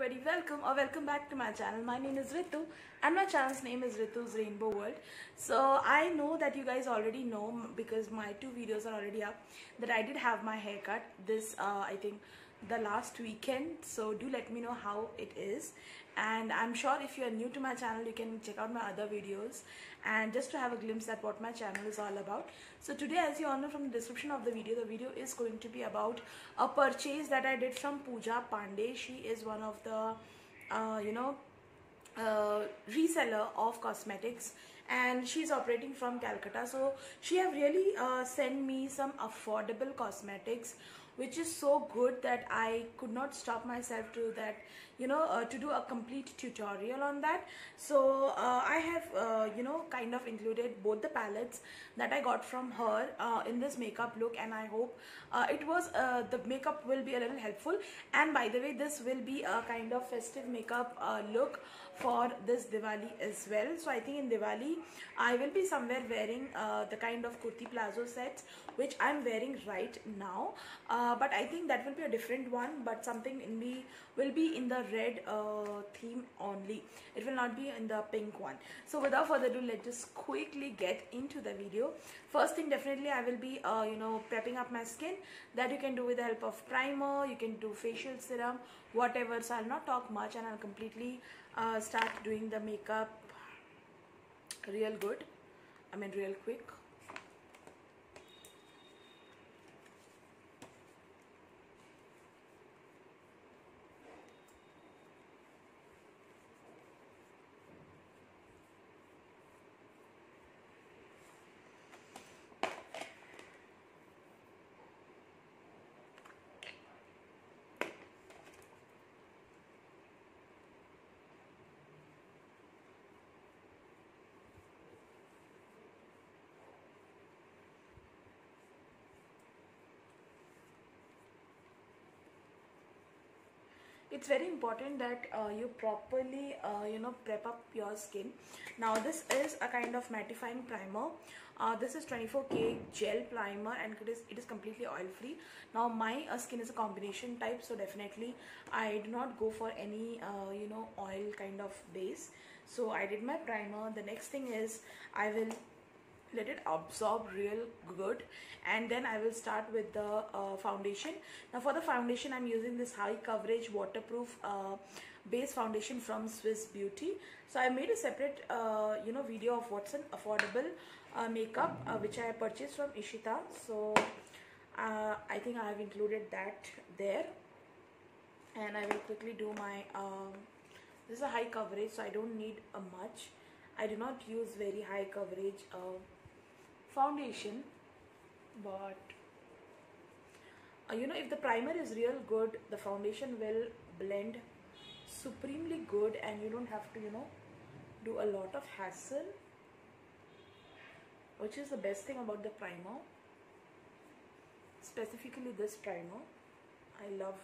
everybody, welcome or welcome back to my channel. My name is Ritu and my channel's name is Ritu's Rainbow World. So I know that you guys already know, because my two videos are already up, that I did have my haircut this I think the last weekend. So do let me know how it is, and I'm sure if you are new to my channel you can check out my other videos and just to have a glimpse at what my channel is all about. So today, as you all know from the description of the video is going to be about a purchase that I did from Pooja Pandey. She is one of the reseller of cosmetics, and she's operating from Calcutta. So she have really sent me some affordable cosmetics, which is so good that I could not stop myself to that, to do a complete tutorial on that. So I have kind of included both the palettes that I got from her in this makeup look, and I hope the makeup will be a little helpful. And by the way, this will be a kind of festive makeup look for this Diwali as well. So I think in Diwali I will be somewhere wearing the kind of kurti plazo sets which I'm wearing right now, but I think that will be a different one, but something in me will be in the red theme only. It will not be in the pink one. So without further ado, let's just quickly get into the video. First thing, definitely I will be prepping up my skin. That you can do with the help of primer, you can do facial serum, whatever. So I'll not talk much and I'll completely start doing the makeup real quick. It's very important that you properly prep up your skin. Now this is a kind of mattifying primer. This is 24K gel primer, and it is completely oil free. Now my skin is a combination type, so definitely I do not go for any oil kind of base. So I did my primer. The next thing is I will let it absorb real good, and then I will start with the foundation. Now for the foundation, I'm using this high coverage waterproof base foundation from Swiss Beauty. So I made a separate video of what's an affordable makeup which I purchased from Ishita. So I think I have included that there, and I will quickly do my this is a high coverage, so I don't need a much. I do not use very high coverage foundation, but if the primer is real good, the foundation will blend supremely good, and you don't have to do a lot of hassle, which is the best thing about the primer, specifically this primer. I love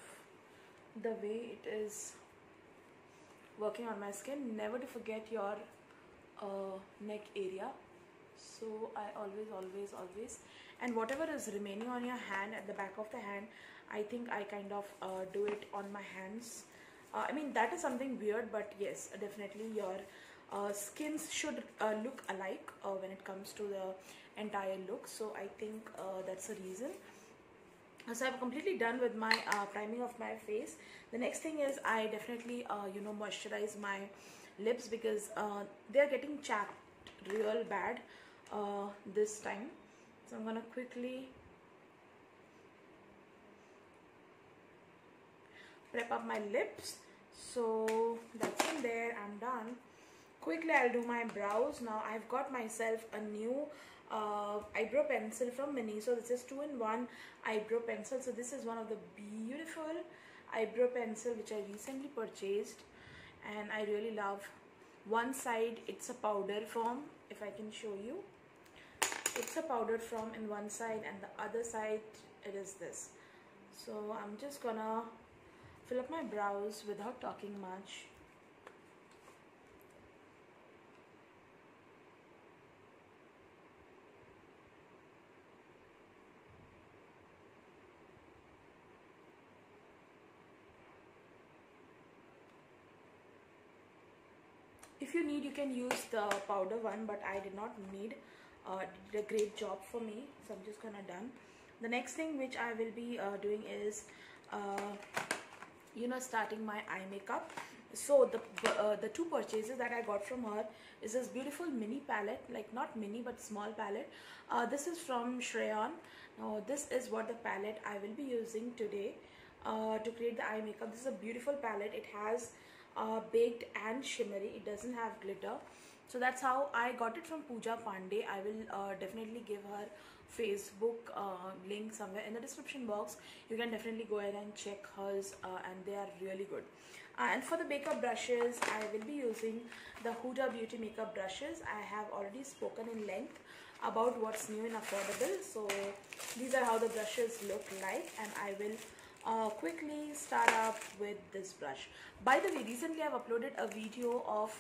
the way it is working on my skin. Never to forget your neck area. So I always, and whatever is remaining on your hand, at the back of the hand, I think I kind of do it on my hands. I mean, that is something weird, but yes, definitely your skins should look alike when it comes to the entire look. So I think that's the reason. So I'm completely done with my priming of my face. The next thing is I definitely moisturize my lips, because they are getting chapped real bad this time. So I'm gonna quickly prep up my lips. So that's in there. I'm done. Quickly I'll do my brows. Now I've got myself a new eyebrow pencil from Miniso. This is 2-in-1 eyebrow pencil. So this is one of the beautiful eyebrow pencil which I recently purchased, and I really love. One side it's a powder form, if I can show you. It's a powder form in one side, and the other side it is this. So I'm just gonna fill up my brows without talking much. If you need, you can use the powder one, but I did not need. Did a great job for me, so I'm just gonna done. The next thing which I will be doing is starting my eye makeup. So the two purchases that I got from her is this beautiful mini palette, like not mini but small palette. This is from Shrayon. Now this is what the palette I will be using today to create the eye makeup. This is a beautiful palette. It has baked and shimmery. It doesn't have glitter. So that's how I got it from Pooja Pandey. I will definitely give her Facebook link somewhere in the description box. You can definitely go ahead and check hers, and they are really good. And for the makeup brushes, I will be using the Huda Beauty makeup brushes. I have already spoken in length about what's new and affordable. So these are how the brushes look like, and I will quickly start up with this brush. By the way, recently I've uploaded a video of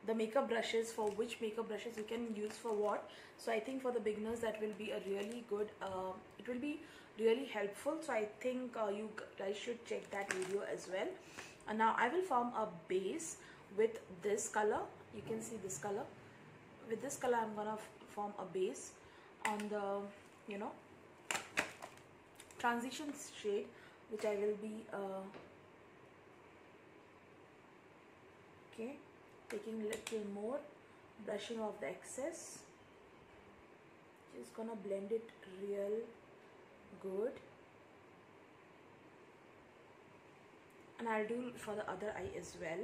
the makeup brushes, for which makeup brushes you can use for what. So I think for the beginners that will be a really good, it will be really helpful. So I think you guys should check that video as well. And now I will form a base with this color. You can see this color. With this color I'm gonna form a base on the transition shade, which I will be okay, taking a little more, brushing off the excess. Just gonna blend it real good, and I'll do for the other eye as well.